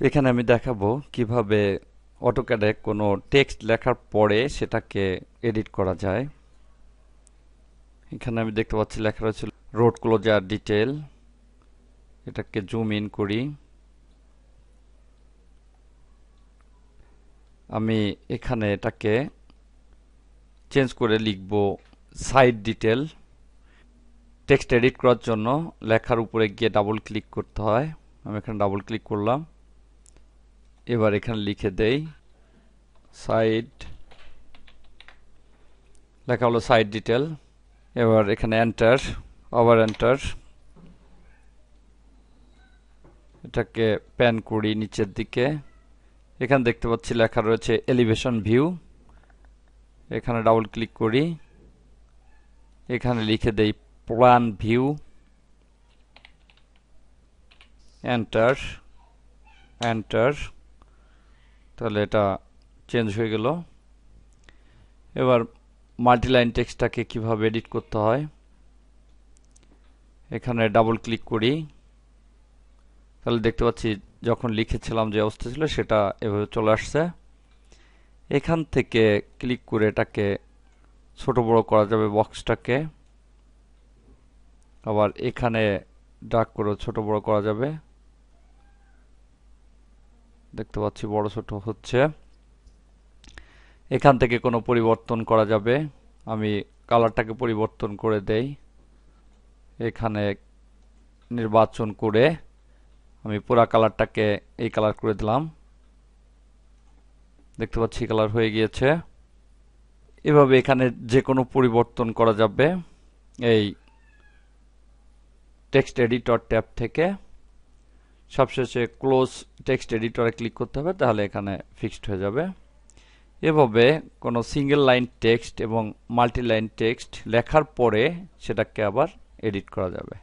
এখানে আমি দেখাবো কিভাবে অটোক্যাডে কোনো টেক্সট লেখার পরে সেটাকে এডিট করা যায়। এখানে আমি দেখতে পাচ্ছি লেখা রয়েছে রোড ক্লোজার ডিটেল। এটাকে জুম ইন করি। আমি এখানে এটাকে চেঞ্জ করে লিখব সাইড ডিটেল। টেক্সট এডিট করার জন্য লেখার উপরে গিয়ে ডাবল ক্লিক করতে হয়। আমি এখানে ডাবল ক্লিক করলাম। এবার এখানে লিখে দেই সাইড, লেখা হলো সাইড ডিটেল। এবার এখানে এন্টার, আবার এন্টার। এটাকে প্যান করি নিচের দিকে। এখানে দেখতে পাচ্ছি লেখা রয়েছে এলিভেশন ভিউ। এখানে ডাবল ক্লিক করি। এখানে লিখে দেই প্ল্যান ভিউ। Enter, enter. তাহলে এটা চেঞ্জ হয়ে গেল। এবার মাল্টিলাইন টেক্সটটাকে কিভাবে এডিট করতে হয়, এখানে ডাবল ক্লিক করি। তাহলে দেখতে পাচ্ছি যখন লিখেছিলাম যে অবস্থা ছিল সেটা এভাবে চলে আসছে। এখান থেকে ক্লিক করে এটাকে ছোট বড় করা যাবে বক্সটাকে। আবার এখানে ড্র্যাগ করে ছোট বড় করা যাবে। দেখতে পাচ্ছি বড় ছোট হচ্ছে। এখান থেকে কোনো পরিবর্তন করা যাবে। আমি কালারটাকে পরিবর্তন করে দেই। এখানে নির্বাচন করে আমি পুরা কালারটাকে এই কালার করে দিলাম। দেখতে পাচ্ছি কালার হয়ে গিয়েছে। এভাবে এখানে যে কোনো পরিবর্তন করা যাবে এই টেক্সট এডিটর ট্যাব থেকে। সবশেষে ক্লোজ টেক্সট এডিটরে ক্লিক করতে হবে, তাহলে এখানে ফিক্সড হয়ে যাবে। এভাবে কোনো সিঙ্গেল লাইন টেক্সট এবং মাল্টি লাইন টেক্সট লেখার পরে সেটাকে আবার এডিট করা যাবে।